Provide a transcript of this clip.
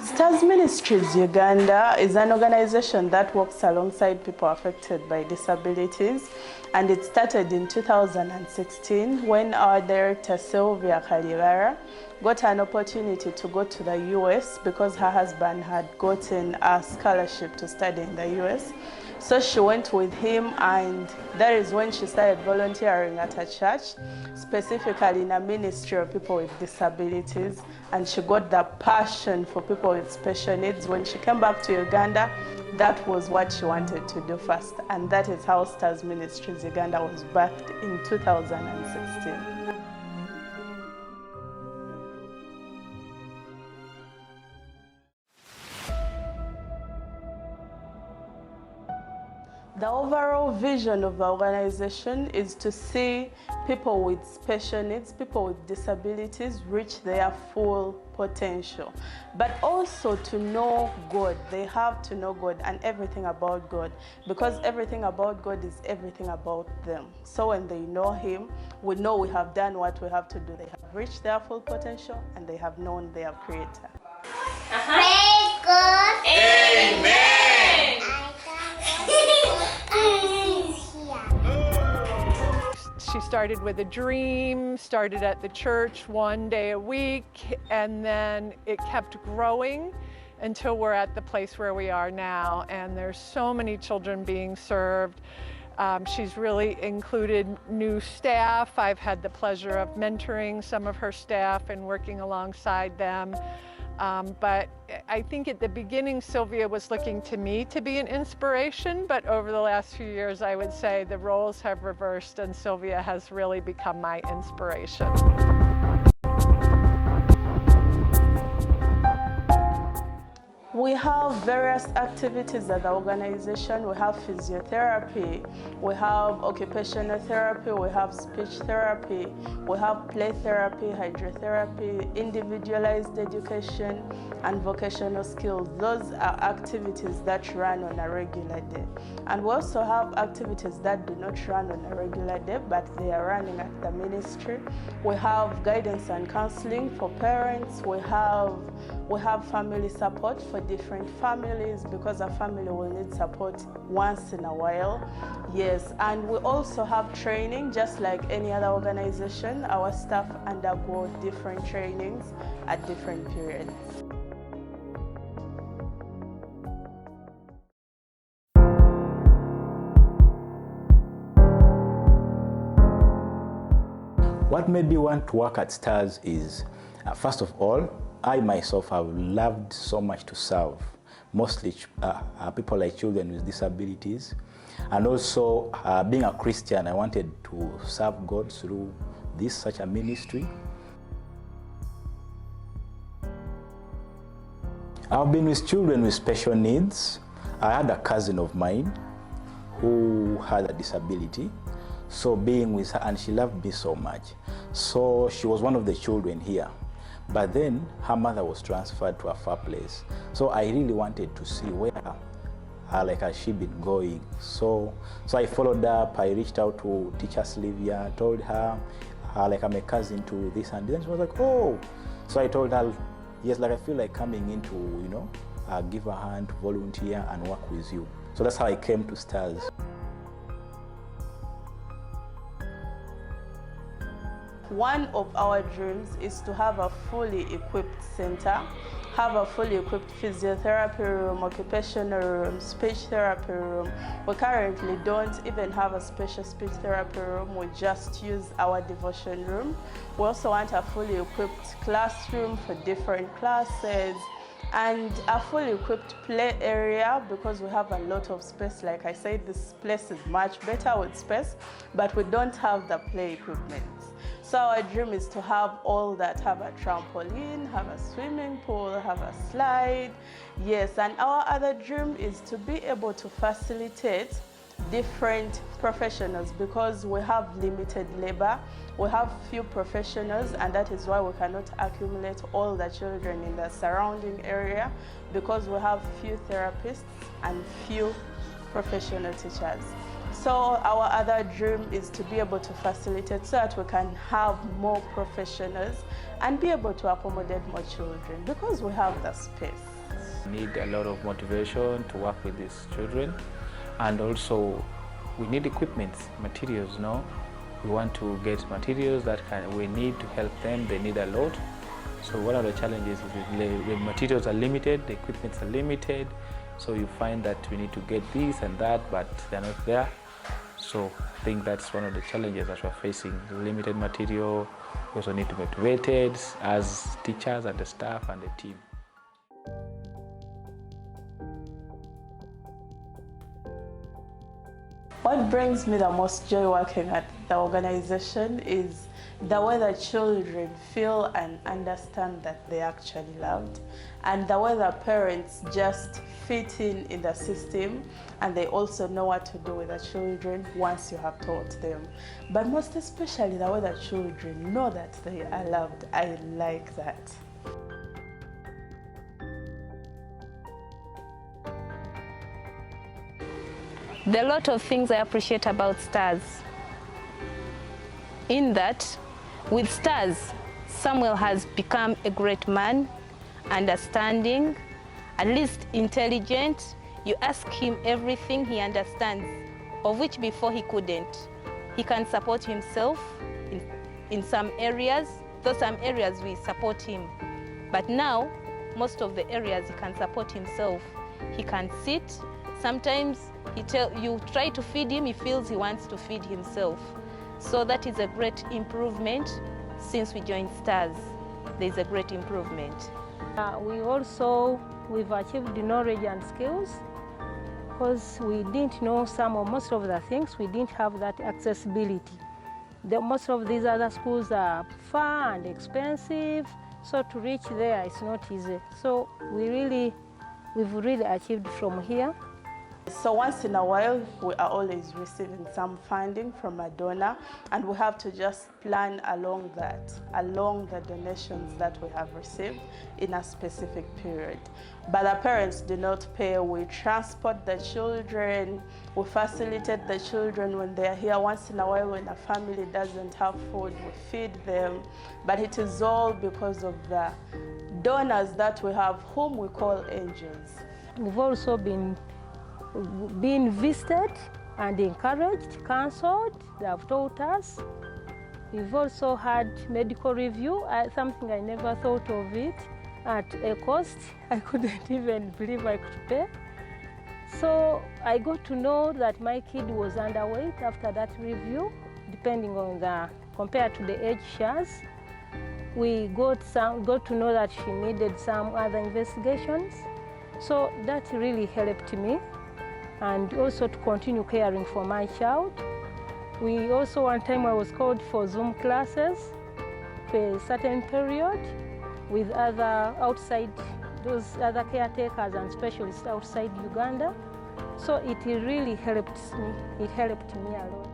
Stars Ministries Uganda is an organization that works alongside people affected by disabilities, and it started in 2016 when our director Sylvia Kalibara got an opportunity to go to the US because her husband had gotten a scholarship to study in the US. So she went with him, and that is when she started volunteering at a church, specifically in a ministry of people with disabilities, and she got the passion for people with special needs. When she came back to Uganda, that was what she wanted to do first, and that is how Stars Ministries Uganda was birthed in 2016. The overall vision of the organization is to see people with special needs, people with disabilities reach their full potential, but also to know God. They have to know God and everything about God, because everything about God is everything about them. So when they know Him, we know we have done what we have to do. They have reached their full potential and they have known their Creator. Praise God. Amen. She started with a dream, started at the church one day a week, and then it kept growing until we're at the place where we are now, and there's so many children being served. She's really included new staff. I've had the pleasure of mentoring some of her staff and working alongside them. But I think at the beginning, Sylvia was looking to me to be an inspiration, but over the last few years, I would say the roles have reversed and Sylvia has really become my inspiration. We have various activities at the organization. We have physiotherapy, we have occupational therapy, we have speech therapy, we have play therapy, hydrotherapy, individualized education, and vocational skills. Those are activities that run on a regular day. And we also have activities that do not run on a regular day, but they are running at the ministry. We have guidance and counseling for parents. We have family support for different families, because a family will need support once in a while. Yes, and we also have training. Just like any other organization, our staff undergo different trainings at different periods. What made me want to work at Stars is, first of all, I myself have loved so much to serve, mostly people like children with disabilities. And also, being a Christian, I wanted to serve God through such a ministry. I've been with children with special needs. I had a cousin of mine who had a disability. So being with her, and she loved me so much. So she was one of the children here. But then her mother was transferred to a far place. So I really wanted to see where has she been going. So I followed up. I reached out to teacher Sylvia, told her I'm a cousin to this and then she was like, oh. So I told her, yes, I feel like coming in to, give a hand, to volunteer and work with you. So that's how I came to Stars. One of our dreams is to have a fully equipped center, have a fully equipped physiotherapy room, occupational room, speech therapy room. We currently don't even have a special speech therapy room. We just use our devotion room. We also want a fully equipped classroom for different classes, and a fully equipped play area, because we have a lot of space. Like I said, this place is much better with space, but we don't have the play equipment. So our dream is to have all that, have a trampoline, have a swimming pool, have a slide. Yes, and our other dream is to be able to facilitate different professionals because we have limited labor. We have few professionals, and that is why we cannot accumulate all the children in the surrounding area, because we have few therapists and few professional teachers. So our other dream is to be able to facilitate so that we can have more professionals and be able to accommodate more children because we have the space. We need a lot of motivation to work with these children, and also we need equipment, materials, no? We want to get materials that we need to help them. They need a lot. So one of the challenges is the materials are limited, the equipments are limited. So you find that we need to get this and that, but they're not there. So I think that's one of the challenges that we're facing, limited material. We also need to be motivated as teachers and the staff and the team. What brings me the most joy working at the organization is the way the children feel and understand that they're actually loved, and the way the parents just fit in the system, and they also know what to do with the children once you have taught them. But most especially the way the children know that they are loved. I like that. There are a lot of things I appreciate about STARS. In that, with STARS, Samuel has become a great man, understanding, at least intelligent. You ask him everything, he understands, of which before he couldn't. He can support himself in some areas, though some areas we support him. But now, most of the areas he can support himself. He can sit. Sometimes you try to feed him, he feels he wants to feed himself. So that is a great improvement since we joined STARS. There's a great improvement. We've achieved knowledge and skills because we didn't know most of the things. We didn't have that accessibility. Most of these other schools are far and expensive, so to reach there it's not easy. So we've really achieved from here. So once in a while, we are always receiving some funding from a donor, and we have to just plan along the donations that we have received in a specific period. But the parents do not pay. We transport the children, we facilitate the children when they are here. Once in a while, when a family doesn't have food, we feed them. But it is all because of the donors that we have, whom we call angels. We've also been visited and encouraged, counseled. They have taught us. We've also had medical review, something I never thought of it, at a cost I couldn't even believe I could pay. So I got to know that my kid was underweight after that review, depending on compared to the age she has. We got to know that she needed some other investigations. So that really helped me, and also to continue caring for my child. We also, one time I was called for Zoom classes for a certain period with those other caretakers and specialists outside Uganda. So it really helped me. It helped me a lot.